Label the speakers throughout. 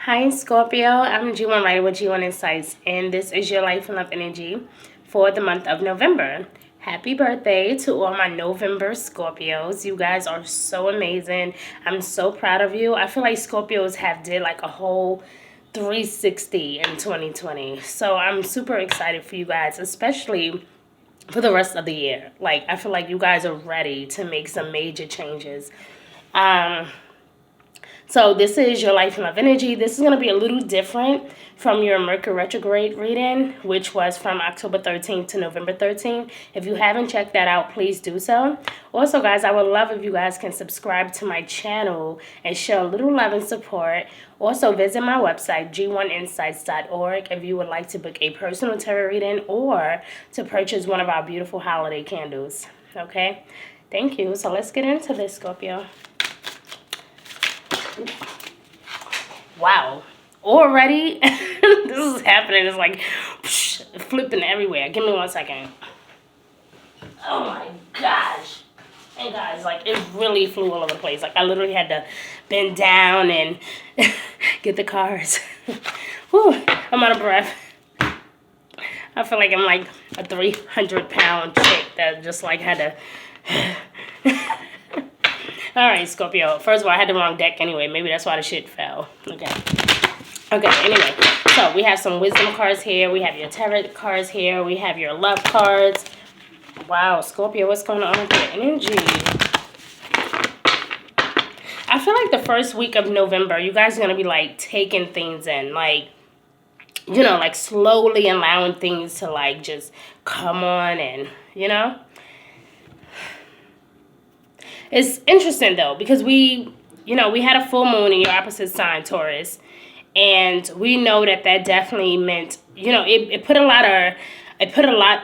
Speaker 1: Hi, Scorpio. I'm G1 Writer with G1 Insights, and this is your life and love energy for the month of November. Happy birthday to all my November Scorpios. You guys are so amazing. I'm so proud of you. I feel like Scorpios have did like a whole 360 in 2020. So I'm super excited for you guys, especially for the rest of the year. Like, I feel like you guys are ready to make some major changes. Um, So this is your life and love energy. This is going to be a little different from your Mercury retrograde reading, which was from October 13th to November 13th. If you haven't checked that out, please do so. Also, guys, I would love if you guys can subscribe to my channel and show a little love and support. Also, visit my website, g1insights.org, if you would like to book a personal tarot reading or to purchase one of our beautiful holiday candles. Okay? Thank you. So let's get into this, Scorpio. Wow. Already? This is happening. It's like flipping everywhere. Give me 1 second. Oh my gosh. And guys, like, it really flew all over the place. Like, I literally had to bend down and get the cards. Whew, I'm out of breath. I feel like I'm like a 300-pound chick that just like had to... All right, Scorpio. First of all, I had the wrong deck anyway. Maybe that's why the shit fell. Okay. Okay, anyway. So, we have some wisdom cards here. We have your tarot cards here. We have your love cards. Wow, Scorpio, what's going on with your energy? I feel like the first week of November, you guys are going to be, like, taking things in. Like, you know, like, slowly allowing things to, like, just come on and, you know? It's interesting, though, because we had a full moon in your opposite sign, Taurus. And we know that definitely meant, it put a lot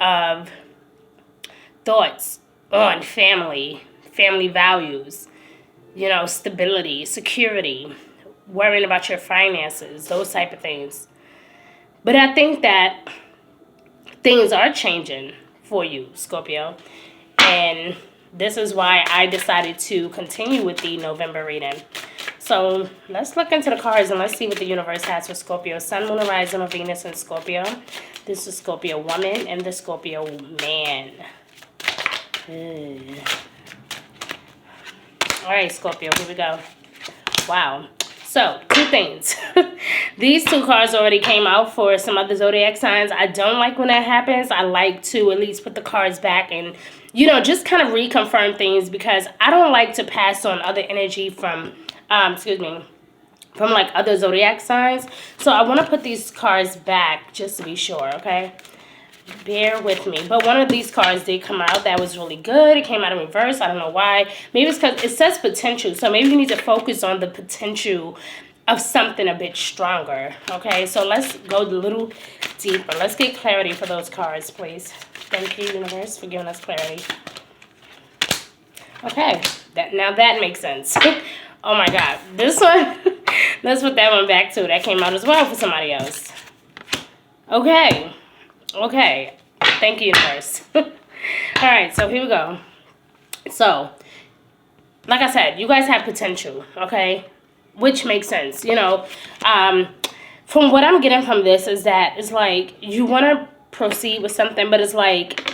Speaker 1: of thoughts on family values, stability, security, worrying about your finances, those type of things. But I think that things are changing for you, Scorpio. And this is why I decided to continue with the November reading. So let's look into the cards and let's see what the universe has for Scorpio. Sun, Moon, Horizon, or Venus in Scorpio. This is Scorpio woman and the Scorpio man. All right, Scorpio, here we go. Wow. So, two things. These two cards already came out for some other zodiac signs. I don't like when that happens. I like to at least put the cards back and, just kind of reconfirm things because I don't like to pass on other energy from like other zodiac signs. So I want to put these cards back just to be sure, okay? Bear with me. But one of these cards did come out that was really good. It came out in reverse. I don't know why. Maybe it's because it says potential. So maybe you need to focus on the potential of something a bit stronger. Okay, so let's go a little deeper. Let's get clarity for those cards, please. Thank you, universe, for giving us clarity. Okay, now that makes sense. Oh my God, this one, let's put that one back too. That came out as well for somebody else. Okay, thank you, universe. All right, so here we go. So, like I said, you guys have potential, okay? Which makes sense, from what I'm getting from this is that it's like you want to proceed with something, but it's like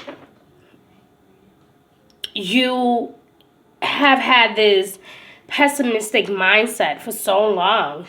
Speaker 1: you have had this pessimistic mindset for so long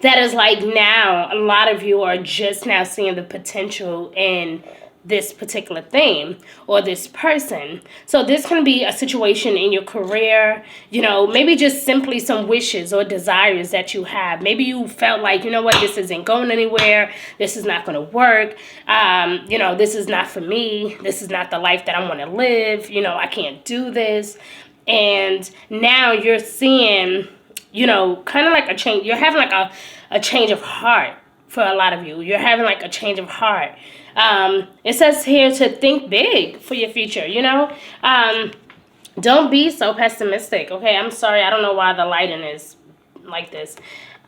Speaker 1: that is like now a lot of you are just now seeing the potential in this particular thing or this person. So this can be a situation in your career, maybe just simply some wishes or desires that you have. Maybe you felt like, this isn't going anywhere. This is not going to work. This is not for me. This is not the life that I want to live. I can't do this. And now you're seeing, kind of like a change. You're having like a change of heart for a lot of you. You're having like a change of heart. It says here to think big for your future, don't be so pessimistic, okay? I'm sorry, I don't know why the lighting is like this.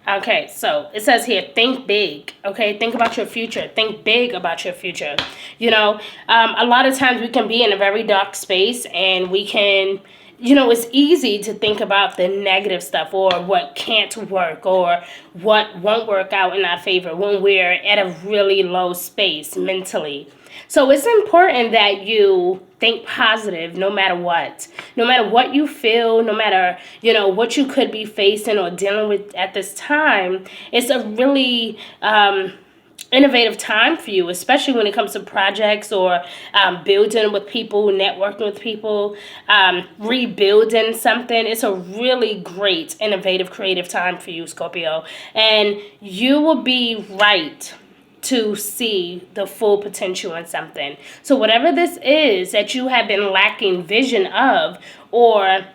Speaker 1: Okay, so it says here, think big, okay? Think about your future. Think big about your future. A lot of times we can be in a very dark space and we can, it's easy to think about the negative stuff or what can't work or what won't work out in our favor when we're at a really low space mentally. So it's important that you think positive no matter what. No matter what you feel, no matter, what you could be facing or dealing with at this time, it's a really innovative time for you, especially when it comes to projects or building with people, networking with people, rebuilding something. It's a really great, innovative, creative time for you, Scorpio. And you will be right to see the full potential in something. So whatever this is that you have been lacking vision of or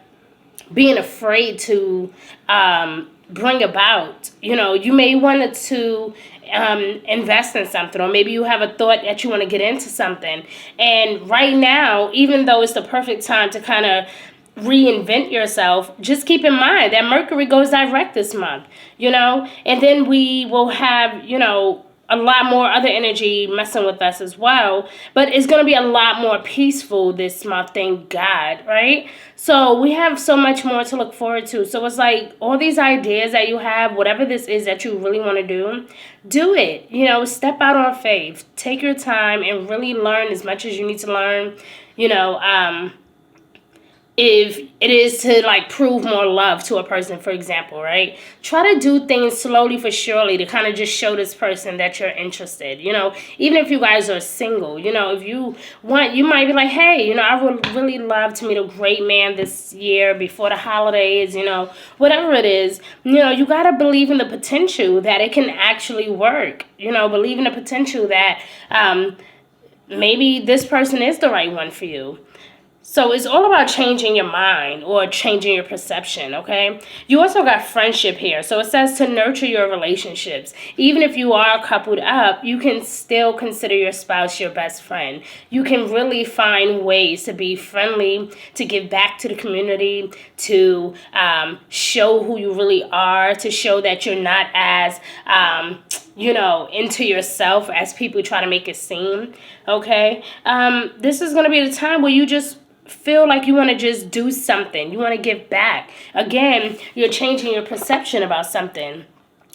Speaker 1: being afraid to bring about, you may want to invest in something, or maybe you have a thought that you want to get into something. And right now, even though it's the perfect time to kind of reinvent yourself, just keep in mind that Mercury goes direct this month, and then we will have, a lot more other energy messing with us as well. But it's going to be a lot more peaceful this month, thank God, right? So we have so much more to look forward to. So it's like all these ideas that you have, whatever this is that you really want to do it. Step out on faith. Take your time and really learn as much as you need to learn, if it is to like prove more love to a person, for example, right? Try to do things slowly for surely to kind of just show this person that you're interested, even if you guys are single, if you want, you might be like, hey, I would really love to meet a great man this year before the holidays, whatever it is, you got to believe in the potential that it can actually work, believe in the potential that maybe this person is the right one for you. So it's all about changing your mind or changing your perception, okay? You also got friendship here. So it says to nurture your relationships. Even if you are coupled up, you can still consider your spouse your best friend. You can really find ways to be friendly, to give back to the community, to show who you really are, to show that you're not as into yourself as people try to make it seem, okay? This is going to be the time where you just feel like you want to just do something. You want to give back. Again, you're changing your perception about something.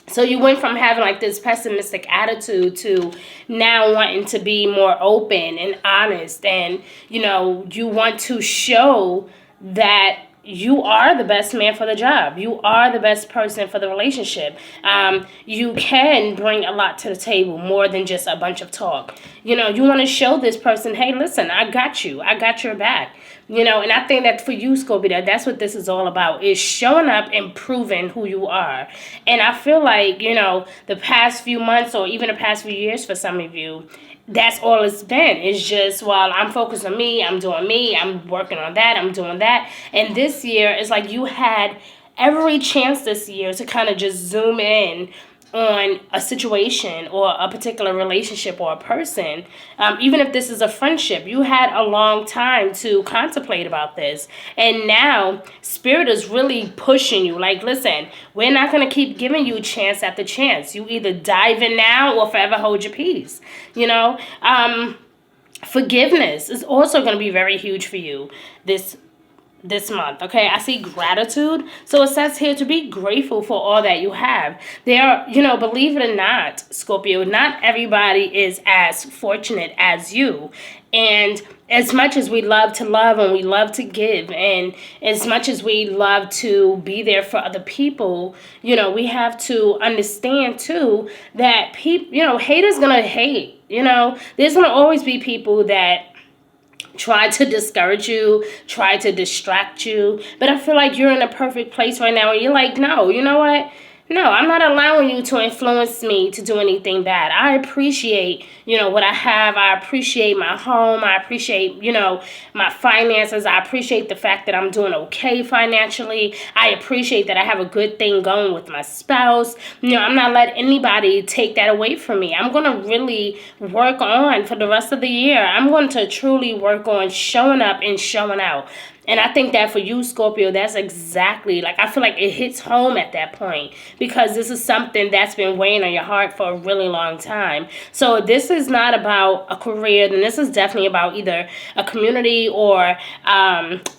Speaker 1: So you went from having like this pessimistic attitude to now wanting to be more open and honest. And, you want to show that you are the best man for the job. You are the best person for the relationship. You can bring a lot to the table, more than just a bunch of talk. You want to show this person, hey, listen, I got you. I got your back. And I think that for you, Scorpio, that's what this is all about, is showing up and proving who you are. And I feel like, the past few months or even the past few years for some of you, that's all it's been. It's just, well, I'm focused on me, I'm doing me, I'm working on that, I'm doing that. And this year, it's like you had every chance this year to kind of just zoom in on a situation or a particular relationship or a person. Even if this is a friendship, you had a long time to contemplate about this. And now Spirit is really pushing you. Like, listen, we're not going to keep giving you chance after chance. You either dive in now or forever hold your peace. Forgiveness is also going to be very huge for you this month, okay? I see gratitude. So it says here to be grateful for all that you have. Believe it or not, Scorpio, not everybody is as fortunate as you. And as much as we love to love and we love to give, and as much as we love to be there for other people, we have to understand too that people, haters gonna hate. There's gonna always be people that try to discourage you, try to distract you. But I feel like you're in a perfect place right now and you're like, no, you know what? No, I'm not allowing you to influence me to do anything bad. I appreciate, what I have. I appreciate my home. I appreciate, my finances. I appreciate the fact that I'm doing okay financially. I appreciate that I have a good thing going with my spouse. I'm not letting anybody take that away from me. I'm going to really work on for the rest of the year. I'm going to truly work on showing up and showing out. And I think that for you, Scorpio, that's exactly, like, I feel like it hits home at that point, because this is something that's been weighing on your heart for a really long time. So this is not about a career, then this is definitely about either a community or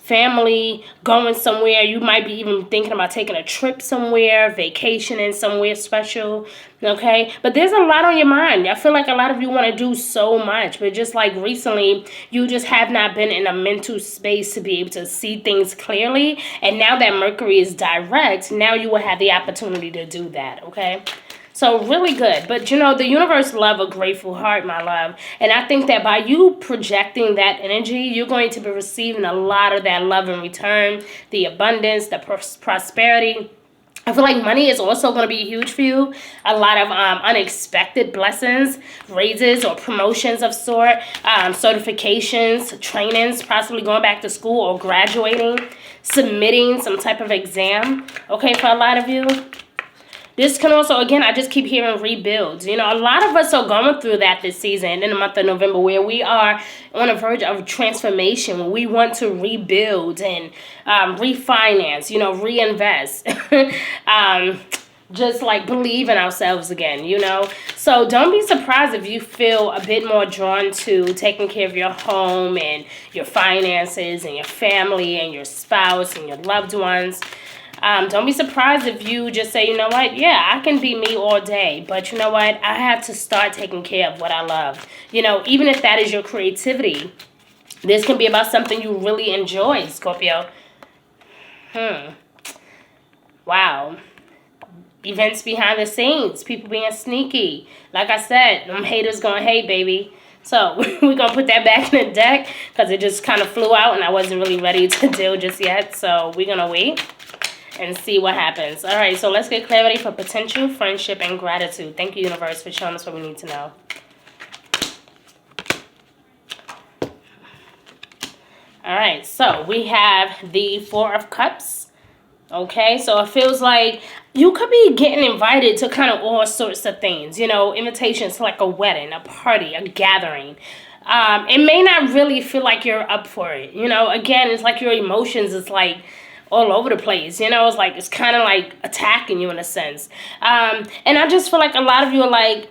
Speaker 1: family, going somewhere. You might be even thinking about taking a trip somewhere, vacationing somewhere special. Okay, but there's a lot on your mind. I feel like a lot of you want to do so much, but just like recently, you just have not been in a mental space to be able to see things clearly. And now that Mercury is direct, now you will have the opportunity to do that. Okay, so really good. But you know, the universe love a grateful heart, my love. And I think that by you projecting that energy, you're going to be receiving a lot of that love in return, the abundance, the prosperity. I feel like money is also going to be huge for you. A lot of unexpected blessings, raises or promotions of sort, certifications, trainings, possibly going back to school or graduating, submitting some type of exam, okay, for a lot of you. This can also, again, I just keep hearing rebuilds. You know, a lot of us are going through that this season in the month of November, where we are on the verge of transformation, where we want to rebuild and refinance, you know, reinvest. Just like believe in ourselves again, you know. So don't be surprised if you feel a bit more drawn to taking care of your home and your finances and your family and your spouse and your loved ones. Don't be surprised if you just say, you know what, yeah, I can be me all day, but you know what, I have to start taking care of what I love. You know, even if that is your creativity, this can be about something you really enjoy, Scorpio. Wow. Events behind the scenes, people being sneaky. Like I said, them haters gonna hate, baby. So we're going to put that back in the deck because it just kind of flew out and I wasn't really ready to deal just yet. So we're going to wait and see what happens. All right, so let's get clarity for potential, friendship, and gratitude. Thank you, universe, for showing us what we need to know. All right, so we have the Four of Cups. Okay, so it feels like you could be getting invited to kind of all sorts of things. You know, invitations to like a wedding, a party, a gathering. It may not really feel like you're up for it. You know, again, it's like your emotions is like all over the place. You know, it's like it's kind of like attacking you in a sense. And I just feel like a lot of you are like,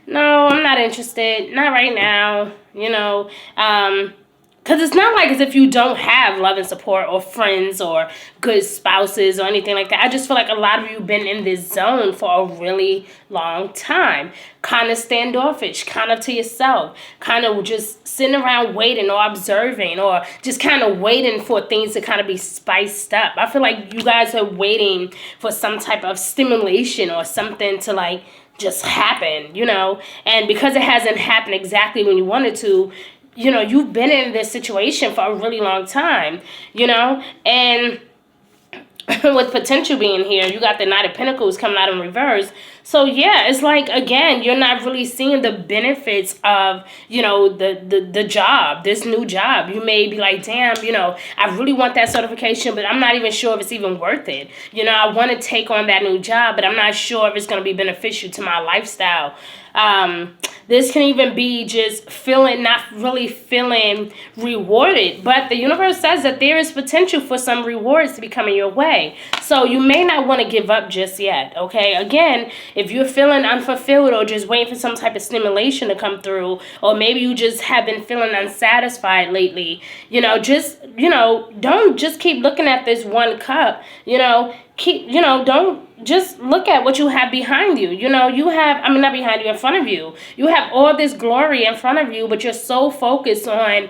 Speaker 1: no, I'm not interested. Not right now. You know, because it's not like as if you don't have love and support or friends or good spouses or anything like that. I just feel like a lot of you have been in this zone for a really long time. Kind of standoffish, kind of to yourself. Kind of just sitting around waiting or observing or just kind of waiting for things to kind of be spiced up. I feel like you guys are waiting for some type of stimulation or something to like just happen, you know. And because it hasn't happened exactly when you wanted to, you know, you've been in this situation for a really long time, you know, and with potential being here, you got the Knight of Pentacles coming out in reverse. So yeah, it's like, again, you're not really seeing the benefits of, you know, the job, this new job. You may be like, damn, you know, I really want that certification, but I'm not even sure if it's even worth it. You know, I want to take on that new job, but I'm not sure if it's going to be beneficial to my lifestyle. This can even be just not really feeling rewarded. But the universe says that there is potential for some rewards to be coming your way. So you may not want to give up just yet, okay? Again, if you're feeling unfulfilled or just waiting for some type of stimulation to come through, or maybe you just have been feeling unsatisfied lately, you know, just, you know, don't just keep looking at this one cup, you know, don't just look at what you have behind you. You know, you have, I mean, not behind you, in front of you. You have all this glory in front of you, but you're so focused on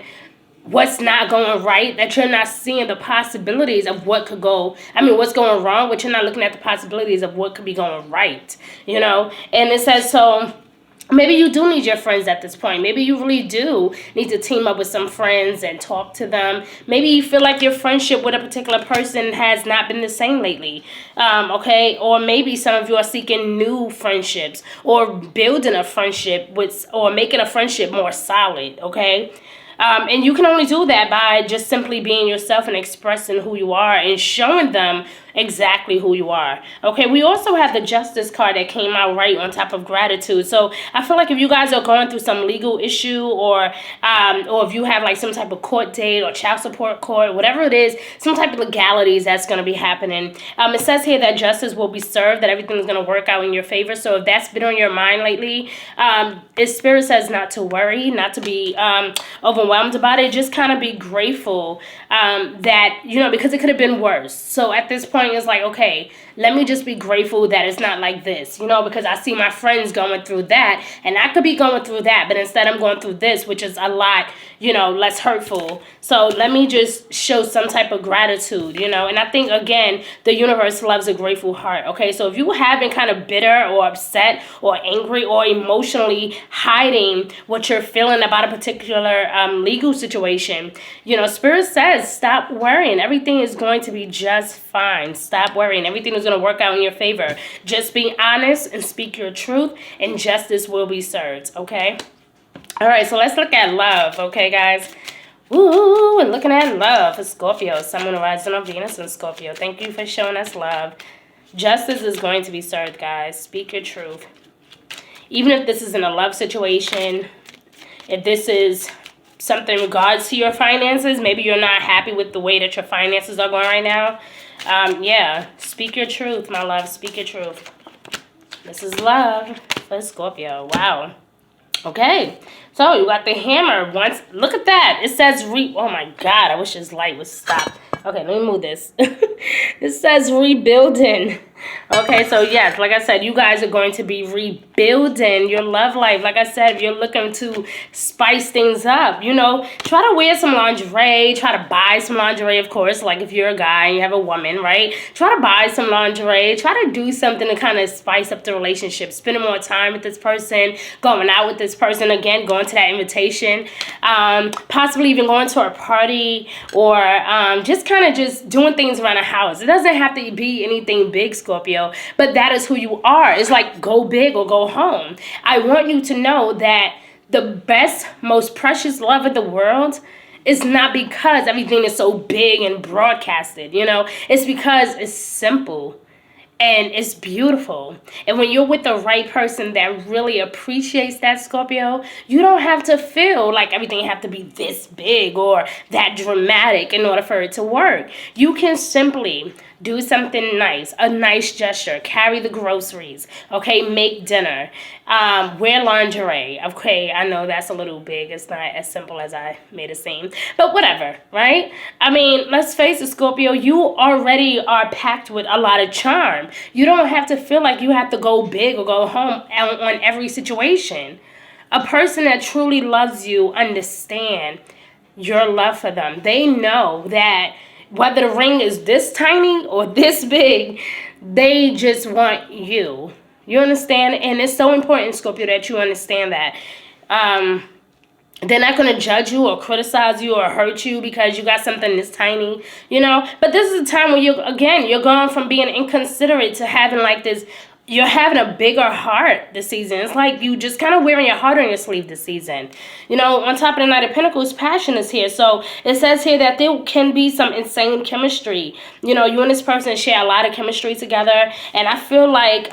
Speaker 1: what's not going right that you're not seeing the possibilities of what could go. I mean, what's going wrong, but you're not looking at the possibilities of what could be going right, you know? And it says, so maybe you do need your friends at this point. Maybe you really do need to team up with some friends and talk to them. Maybe you feel like your friendship with a particular person has not been the same lately. Okay? Or maybe some of you are seeking new friendships or building a friendship or making a friendship more solid. Okay? And you can only do that by just simply being yourself and expressing who you are and showing them exactly who you are. Okay, we also have the Justice card that came out right on top of Gratitude. So I feel like if you guys are going through some legal issue, or if you have like some type of court date or child support court, whatever it is, some type of legalities that's going to be happening. It says here that justice will be served, that everything is going to work out in your favor. So if that's been on your mind lately, Spirit says not to worry, not to be overwhelmed about it. Just kind of be grateful that, because it could have been worse. So at this point, it's like, okay, let me just be grateful that it's not like this, because I see my friends going through that, and I could be going through that, but instead I'm going through this, which is a lot, less hurtful. So let me just show some type of gratitude, and I think, again, the universe loves a grateful heart. Okay, so if you have been kind of bitter or upset or angry or emotionally hiding what you're feeling about a particular legal situation, Spirit says stop worrying. Everything is going to be just fine. Stop worrying. Everything is going to work out in your favor. Just be honest and speak your truth, and justice will be served. Okay. All right. So let's look at love. Okay, guys. Ooh, and looking at love for Scorpio. Someone rising on Venus and Scorpio. Thank you for showing us love. Justice is going to be served, guys. Speak your truth. Even if this is in a love situation, if this is something in regards to your finances, maybe you're not happy with the way that your finances are going right now. Yeah, speak your truth, my love. Speak your truth. This is love for Scorpio. Wow. Okay, so you got the hammer. Look at that. It says oh my God, I wish this light would stop. Okay, let me move this. It says rebuilding. Okay, so yes, like I said, you guys are going to be rebuilding your love life. Like I said, if you're looking to spice things up, try to wear some lingerie, try to buy some lingerie, of course, like if you're a guy and you have a woman, right? Try to buy some lingerie, try to do something to kind of spice up the relationship, spending more time with this person, going out with this person, again, going to that invitation, possibly even going to a party, or just kind of just doing things around the house. It doesn't have to be anything big, Scorpio, but that is who you are. It's like go big or go home. I want you to know that the best, most precious love of the world is not because everything is so big and broadcasted, It's because it's simple and it's beautiful. And when you're with the right person that really appreciates that, Scorpio, you don't have to feel like everything have to be this big or that dramatic in order for it to work. You can simply do something nice, a nice gesture, carry the groceries, okay, make dinner, wear lingerie. Okay, I know that's a little big. It's not as simple as I made it seem, but whatever, right? I mean, let's face it, Scorpio, you already are packed with a lot of charm. You don't have to feel like you have to go big or go home on every situation. A person that truly loves you understand your love for them. They know that whether the ring is this tiny or this big, they just want you. You understand? And it's so important, Scorpio, that you understand that. They're not going to judge you or criticize you or hurt you because you got something this tiny, But this is a time when you're going from being inconsiderate to having like this. You're having a bigger heart this season. It's like you just kind of wearing your heart on your sleeve this season. On top of the Knight of Pentacles, passion is here. So it says here that there can be some insane chemistry. You and this person share a lot of chemistry together. And I feel like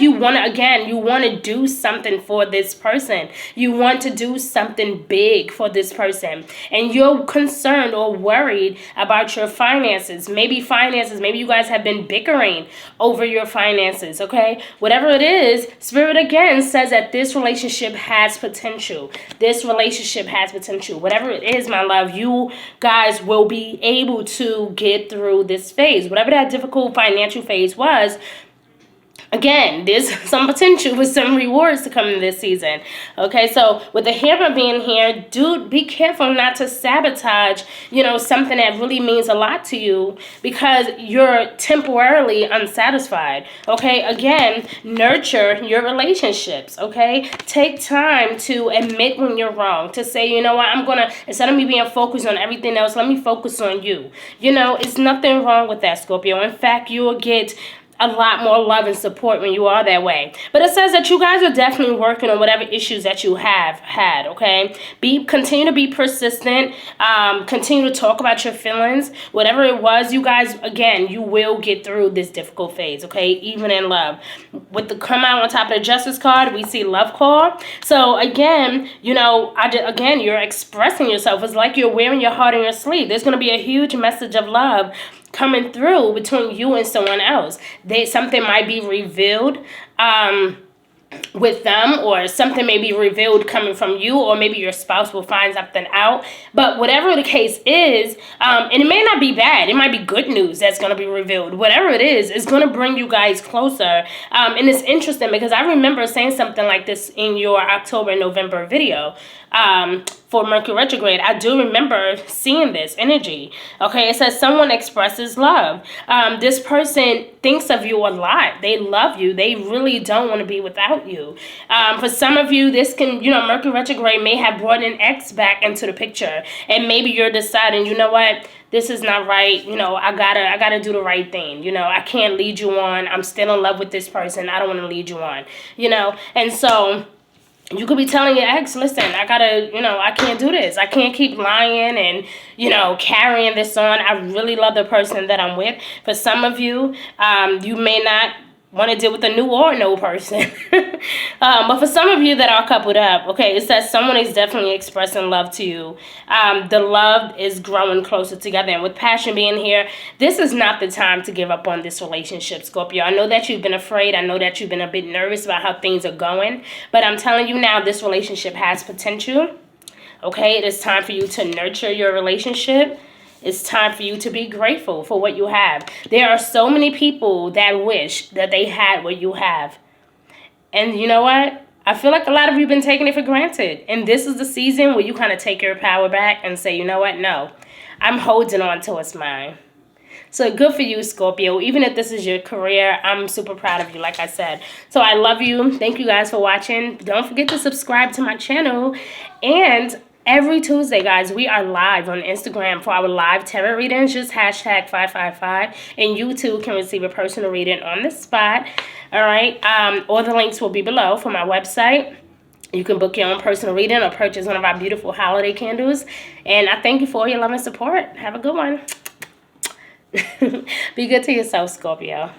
Speaker 1: you want to do something for this person. You want to do something big for this person. And you're concerned or worried about your finances. Maybe you guys have been bickering over your finances, okay? Whatever it is, Spirit again says that this relationship has potential. This relationship has potential. Whatever it is, my love, you guys will be able to get through this phase. Whatever that difficult financial phase was, again, there's some potential for some rewards to come in this season. Okay, so with the hammer being here, dude, be careful not to sabotage, something that really means a lot to you because you're temporarily unsatisfied. Okay, again, nurture your relationships. Okay, take time to admit when you're wrong, to say, you know what, instead of me being focused on everything else, let me focus on you. It's nothing wrong with that, Scorpio. In fact, you will get a lot more love and support when you are that way. But it says that you guys are definitely working on whatever issues that you have had, okay? Continue to be persistent. Continue to talk about your feelings. Whatever it was, you guys, again, you will get through this difficult phase, okay? Even in love. With the come out on top of the Justice card, we see love call. So, again, you know, again, you're expressing yourself. It's like you're wearing your heart on your sleeve. There's going to be a huge message of love coming through between you and someone else. Something might be revealed with them, or something may be revealed coming from you, or maybe your spouse will find something out. But whatever the case is, and it may not be bad, it might be good news that's going to be revealed. Whatever it is, it's going to bring you guys closer. And it's interesting because I remember saying something like this in your October and November video for Mercury retrograde. I do remember seeing this energy. Okay, it says someone expresses love. This person thinks of you a lot. They love you. They really don't want to be without you. For some of you, this can, you know, Mercury retrograde may have brought an ex back into the picture, and maybe you're deciding, you know what, this is not right. You know, I gotta do the right thing. You know, I can't lead you on. I'm still in love with this person. I don't want to lead you on. You know, and so you could be telling your ex, listen, I gotta, you know, I can't do this. I can't keep lying and, you know, carrying this on. I really love the person that I'm with. For some of you, you may not want to deal with a new or no person. But for some of you that are coupled up, okay, it says someone is definitely expressing love to you. The love is growing closer together. And with passion being here, this is not the time to give up on this relationship, Scorpio. I know that you've been afraid. I know that you've been a bit nervous about how things are going. But I'm telling you now, this relationship has potential. Okay, it is time for you to nurture your relationship. It's time for you to be grateful for what you have. There are so many people that wish that they had what you have. And you know what? I feel like a lot of you have been taking it for granted. And this is the season where you kind of take your power back and say, you know what? No, I'm holding on to what's mine. So good for you, Scorpio. Even if this is your career, I'm super proud of you, like I said. So I love you. Thank you guys for watching. Don't forget to subscribe to my channel. And every Tuesday, guys, we are live on Instagram for our live tarot readings. Just hashtag 555. And you too can receive a personal reading on the spot. All right. All the links will be below for my website. You can book your own personal reading or purchase one of our beautiful holiday candles. And I thank you for your love and support. Have a good one. Be good to yourself, Scorpio.